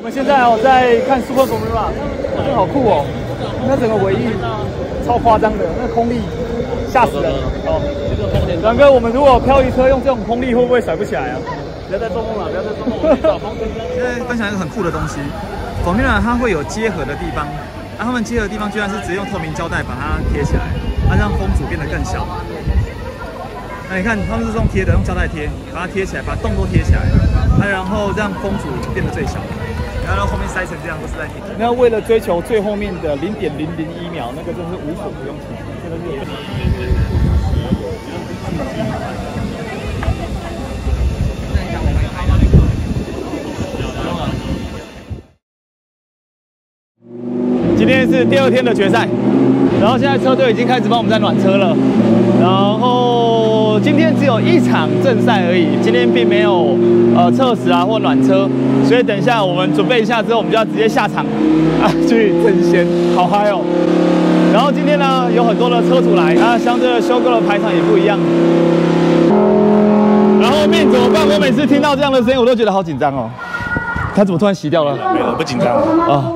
我们现在在看 Super Formula， 真的好酷哦！那整个尾翼超夸张的，那空力吓死人哦！然哥，我们如果漂移车用这种空力，会不会甩不起来啊？不要再做梦了，不要再做梦！现在分享一个很酷的东西 ，Formula 它会有结合的地方，他们结合的地方居然是直接用透明胶带把它贴起来，它让风阻变得更小。那你看，他们是用贴的，用胶带贴，把它贴起来，把洞都贴起来，然后让风阻变得最小。 然后后面塞成这样都是在贴。那为了追求最后面的0.001秒，那个真是无所不用其极，真的是。今天是第2天的决赛，然后现在车队已经开始帮我们在暖车了，然后今天只有1场正赛而已，今天并没有测试啊或暖车，所以等一下我们准备一下之后，我们就要直接下场啊去争先，好嗨哦！然后今天呢有很多的车主来，啊，相对的修购的排场也不一样。然后面怎么办？我每次听到这样的声音，我都觉得好紧张哦。他怎么突然熄掉了？没有，不紧张啊。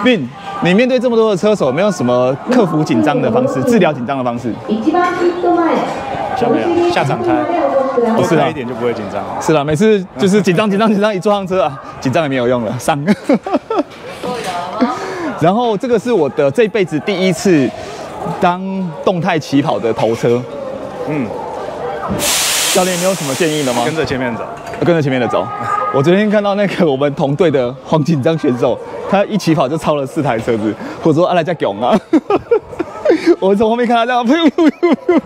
并你面对这么多的车手，有没有什么克服紧张的方式、治疗紧张的方式？下面下场开，多开一点就不会紧张。是啦，每次就是紧张，一坐上车啊，紧张也没有用了，上。然后这个是我的这辈子第1次当动态起跑的头车。教练，你有什么建议了吗？跟着前面走，跟着前面的走。我昨天看到那个我们同队的黄锦章选手，他一起跑就超了4台车子，我说阿来加囧啊！我从后面看他这样，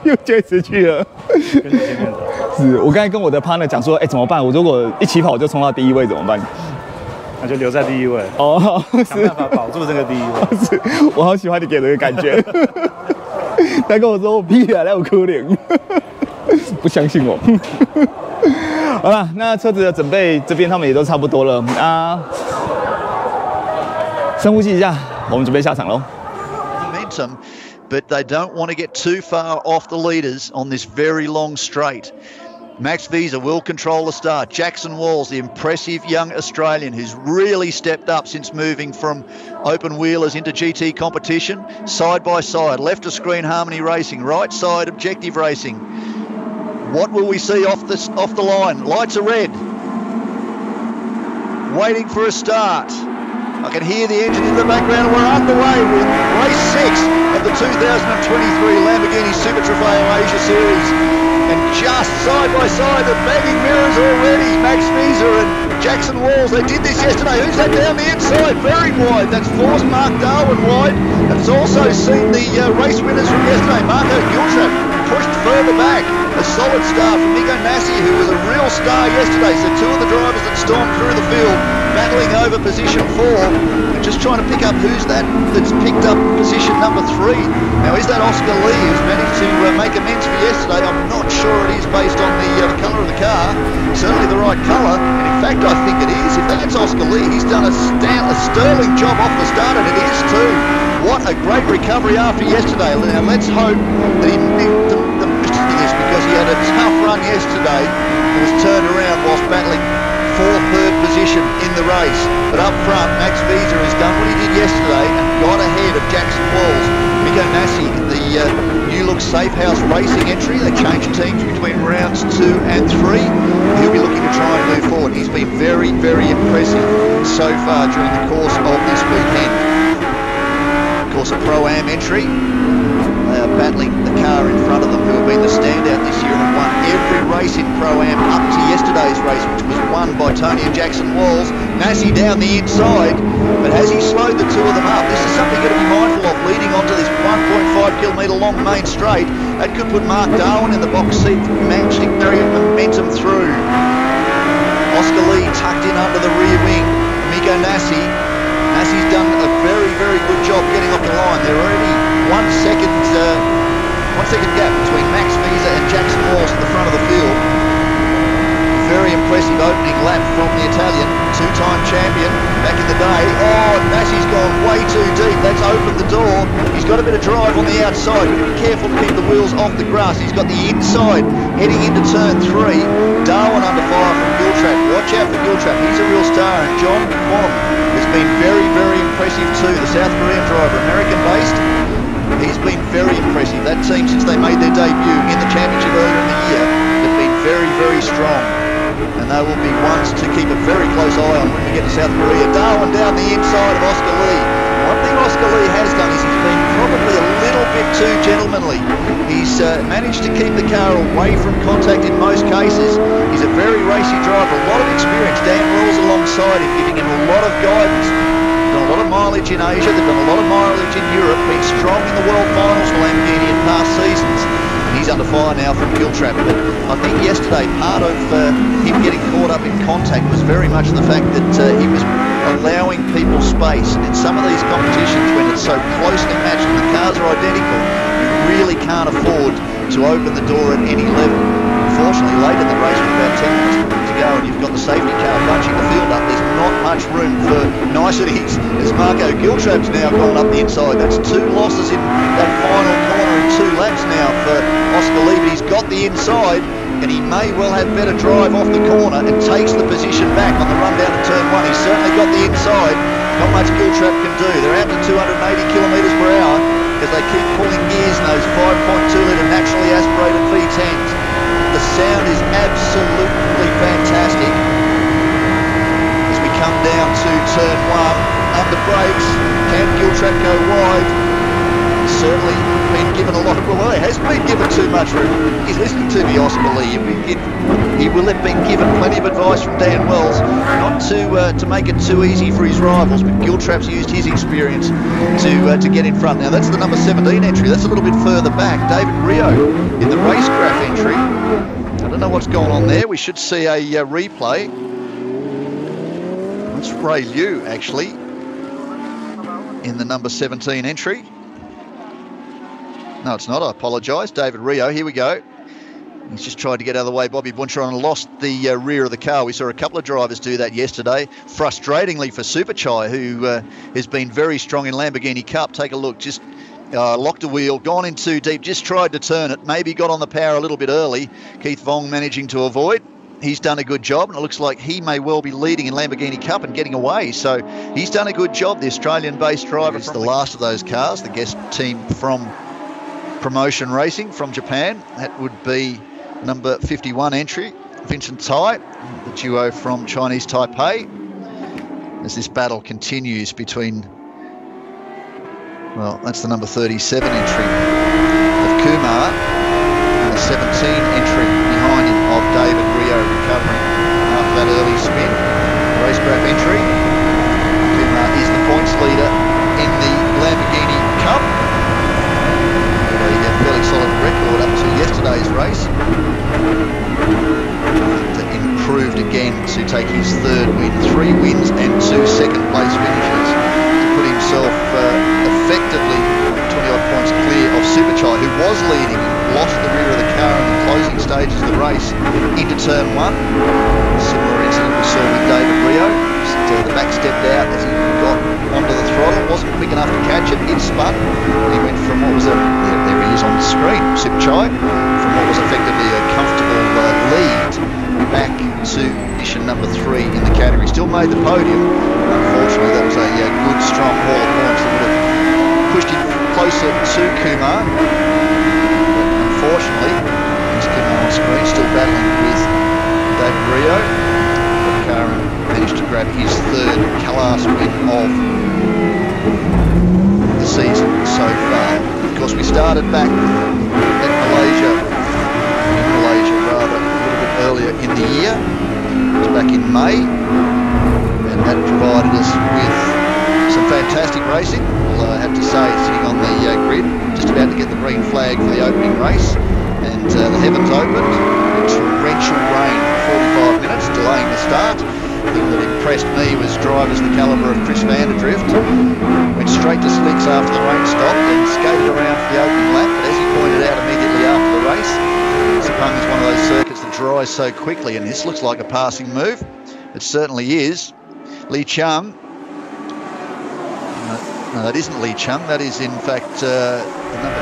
又就直去了。跟着前面走。是我刚才跟我的 partner 讲说，怎么办？我如果一起跑我就冲到第1位怎么办？那就留在第1位。哦，想办法保住这个第1位。是，我好喜欢你给的感觉。他跟我说我屁啊，来我可怜。不相信我。好了，那车子的准备这边他们也都差不多了啊，深呼吸一下，我们准备下场喽。Momentum, but they don't want to get too far off the leaders on this very long straight. Max Visa will control the start. Jackson Walls, the impressive young Australian who's really stepped up since moving from open wheelers into GT competition. Side by side, left of screen Harmony Racing, right side Objective Racing. What will we see off the line? Lights are red. Waiting for a start. I can hear the engine in the background. We're underway with race 6 of the 2023 Lamborghini Super Trofeo Asia Series. And just side by side, the bagging mirrors already. Max Visa and Jackson Walls, they did this yesterday. Who's that down the inside? Very wide. That's forced Mark Darwin wide. And it's also seen the race winners from yesterday. Marco Giltrap pushed further back. A solid start from Nico Nassi, who was a real star yesterday. So 2 of the drivers that stormed through the field, battling over position 4, and just trying to pick up who's that's picked up position number 3. Now, is that Oscar Lee, who's managed to make amends for yesterday? I'm not sure it is based on the colour of the car. Certainly the right colour, and in fact I think it is. If that's Oscar Lee, he's done a sterling job off the start, and it is too. What a great recovery after yesterday. Now let's hope that he missed this, because he had a tough run yesterday and was turned around whilst battling for 3rd position in the race. But up front, Max Visa has done what he did yesterday and got ahead of Jackson Walls. Nico Nassi, the new look Safe House Racing entry. They changed teams between rounds 2 and 3. He'll be looking to try and move forward. He's been very, very impressive so far during the course of this weekend. Of course, a Pro-Am entry. They are battling the car in front of them, who have been the standout this year and have won every race in Pro-Am up to yesterday's race, which was won by Tony and Jackson Walls. Nassi down the inside, but has he slowed the 2 of them up? This is something you've got to be mindful of leading onto this 1.5 kilometre long main straight. That could put Mark Darwin in the box seat, managing to carry momentum through. Oscar Lee tucked in under the rear wing. Nico Nassi. Nassi's done a very, very good job getting off the line. They're already 1 second gap between Max Visa and Jackson Walls at the front of the field. Very impressive opening lap from the Italian, 2-time champion back in the day. Oh, Nassi's gone way too deep. That's opened the door. He's got a bit of drive on the outside, but be careful to keep the wheels off the grass. He's got the inside heading into turn 3. Darwin under fire from Giltrap. Giltrap. Watch out for Giltrap. He's a real star. And John Kwon has been very, very impressive too. The South Korean driver, American-based. He's been very impressive. That team, since they made their debut in the championship earlier in the year, have been very, very strong. And they will be ones to keep a very close eye on when we get to South Korea. Darwin down the inside of Oscar Lee. One thing Oscar Lee has done is he's been probably a little bit too gentlemanly. He's managed to keep the car away from contact in most cases. He's a very racy driver, a lot of experience. Dan Wells alongside him, giving him a lot of guidance. They've done a lot of mileage in Asia, they've done a lot of mileage in Europe, been strong in the World Finals for Lamborghini in past seasons. He's under fire now from Giltrap, but I think yesterday part of him getting caught up in contact was very much the fact that he was allowing people space. And in some of these competitions, when it's so closely matched and the cars are identical, you really can't afford to open the door at any level. Unfortunately, late in the race with about 10 minutes to go and you've got the safety car bunching the field up, there's not much room for niceties as Marco Giltrap's now gone up the inside. That's 2 losses in that final corner in 2 laps now for Oscar Lee, but he's got the inside and he may well have better drive off the corner and takes the position back on the run down to turn 1. He's certainly got the inside. Not much Giltrap can do. They're out to 280 kilometres per hour as they keep pulling gears in those 5.2 litre naturally aspirated V10s. The sound is absolutely fantastic as we come down to turn 1. Under brakes, can Giltrap go wide? He's certainly been given a lot of room. Well, he has been given too much room. He's listening to me, Oscar Lee. He will have been given plenty of advice from Dan Wells not to make it too easy for his rivals, but Giltrap's used his experience to get in front. Now that's the number 17 entry. That's a little bit further back. David Rio in the racecraft entry. I don't know what's going on there. We should see a replay. That's Ray Liu actually in the number 17 entry. No, it's not. I apologise. David Rio. Here we go. He's just tried to get out of the way. Bobby Buncher and lost the rear of the car. We saw a couple of drivers do that yesterday. Frustratingly for Superchai, who has been very strong in Lamborghini Cup. Take a look. Just locked a wheel, gone in too deep, just tried to turn it. Maybe got on the power a little bit early. Keith Vong managing to avoid. He's done a good job, and it looks like he may well be leading in Lamborghini Cup and getting away. So he's done a good job, the Australian-based driver. It's the last of those cars, the guest team from Promotion Racing from Japan. That would be number 51 entry, Vincent Tai, the duo from Chinese Taipei. As this battle continues between, well, that's the number 37 entry of Kumar and the 17 entry behind him of David Rio, recovering after that early spin. Racecraft entry. Kumar is the points leader in the Lamborghini Cup. A fairly solid record up to yesterday's race. And improved again to take his 3rd win. 3 wins and 2 second place finishes to put himself effectively 20-odd points clear of Superchai, who was leading, lost the rear of the car in the closing stages of the race into turn 1. Similar incident we saw with David Rio. The back stepped out as he got onto the throttle, wasn't quick enough to catch it, it spun. He went from what was there he is on the screen, Superchai, from what was effectively a comfortable lead back to position number 3 in the category. Still made the podium. Unfortunately, that was a good, strong haul of points that would have pushed him closer to Kumar. But unfortunately, there's Kumar on screen, still battling with David Rio. Karen managed to grab his 3rd last win of the season so far. Of course, we started back at Malaysia, a little bit earlier in the year. It was back in May, and that provided us with some fantastic racing. Although I have to say, sitting on the grid, just about to get the green flag for the opening race, and the heavens opened. Torrential rain for 45 minutes, delaying the start. The thing that impressed me was drivers the calibre of Chris Vanderdrift. Went straight to slicks after the rain stopped and skated around for the opening lap, but as he pointed out immediately after the race, Sepang is one of those circuits that dries so quickly, and this looks like a passing move. It certainly is. Li Chang. No, that isn't Li Chang. That is in fact another.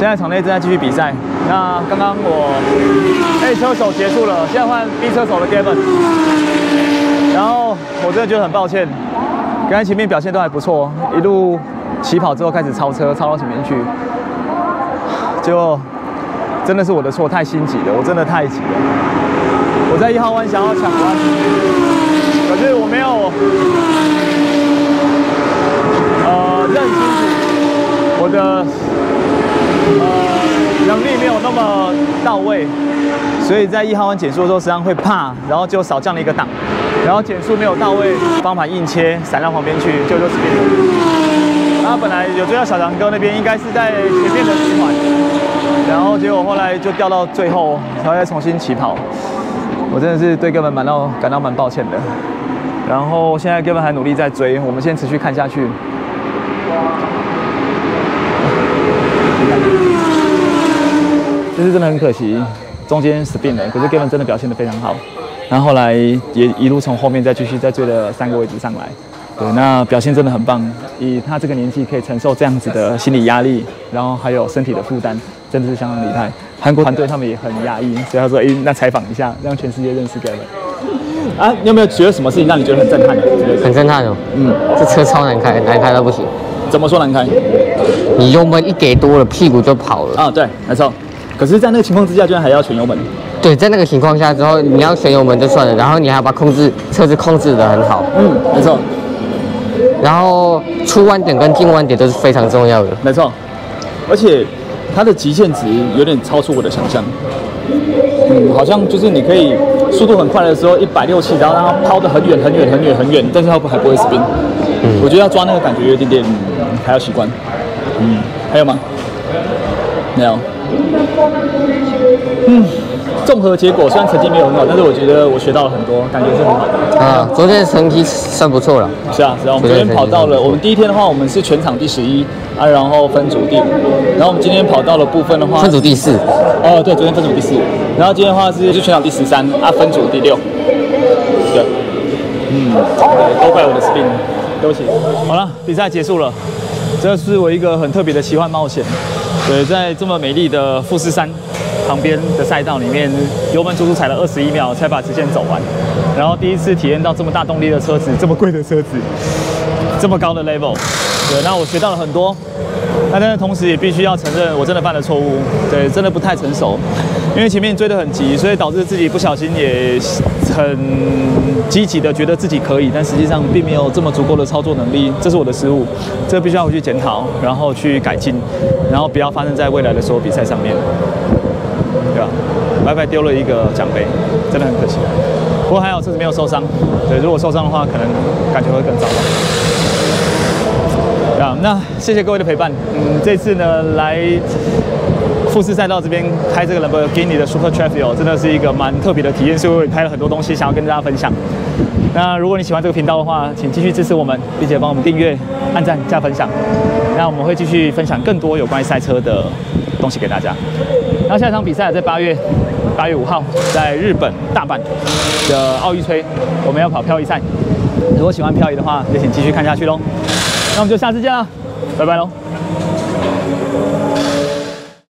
在场内正在继续比赛。那刚刚我 A 车手结束了，现在换 B 车手的 Gavin。然后我真的觉得很抱歉，刚才前面表现都还不错，一路起跑之后开始超车，超到前面去，结果真的是我的错，太心急了，我真的太急了。我在1号弯想要抢弯，可是我没有认清楚我的能力没有那么到位，所以在1号弯减速的时候实际上会怕，然后就少降了一个档，然后减速没有到位，方盘硬切闪到旁边去，就死边了。他本来有追到小杨哥那边，应该是在前面的10环，然后结果后来就掉到最后，然后再重新起跑。我真的是对哥们感到蛮抱歉的。然后现在哥们还努力在追，我们先持续看下去。这次真的很可惜，中间spin了，可是 Gavin 真的表现得非常好。然后后来也一路从后面再继续再追了3个位置上来，对，那表现真的很棒。以他这个年纪可以承受这样子的心理压力，然后还有身体的负担，真的是相当厉害。韩国团队他们也很压抑，所以他说：“那采访一下，让全世界认识 Gavin。”啊，你有没有觉得什么事情让你觉得很震撼的？很震撼哦。这车超难开，难开到不行。怎么说难开？你油门一给多了，屁股就跑了。啊，对，没错。可是，在那个情况之下，居然还要全油门。对，在那个情况下之后，你要全油门就算了，然后你还要把车子控制得很好。没错。然后出弯点跟进弯点都是非常重要的。没错。而且它的极限值有点超出我的想象。好像就是你可以速度很快的时候160、7，然后让它抛得很远很远很远很远，但是它还不会 spin。我觉得要抓那个感觉有一点点还要习惯。还有吗？没有。综合结果虽然成绩没有很好，但是我觉得我学到了很多，感觉是很好的。啊，昨天的成绩算不错了。是啊，我们昨天跑到了，我们第一天的话，我们是全场第11啊，然后分组第5，然后我们今天跑到了部分的话，分组第4。哦，对，昨天分组第4，然后今天的话是全场第13啊，分组第6。对，都怪我的 spin， 对不起。好了，比赛结束了，这是我一个很特别的奇幻冒险。对，在这么美丽的富士山旁边的赛道里面，油门足足踩了21秒才把直线走完，然后第一次体验到这么大动力的车子，这么贵的车子，这么高的 level。对，那我学到了很多，但是同时也必须要承认，我真的犯了错误，对，真的不太成熟，因为前面追得很急，所以导致自己不小心也很积极的觉得自己可以，但实际上并没有这么足够的操作能力，这是我的失误，这必须要回去检讨，然后去改进，然后不要发生在未来的所有比赛上面，对吧？白白丢了一个奖杯，真的很可惜。不过还好车子没有受伤，对，如果受伤的话，可能感觉会更糟糕。那谢谢各位的陪伴。这次呢来富士赛道这边开这个 Lamborghini 的 Super Trofeo， 真的是一个蛮特别的体验，所以我也拍了很多东西想要跟大家分享。那如果你喜欢这个频道的话，请继续支持我们，并且帮我们订阅、按赞、加分享。那我们会继续分享更多有关于赛车的东西给大家。那下一场比赛在8月5号，在日本大阪的奥运村，我们要跑漂移赛。如果喜欢漂移的话，也请继续看下去喽。那我们就下次见啦，拜拜喽。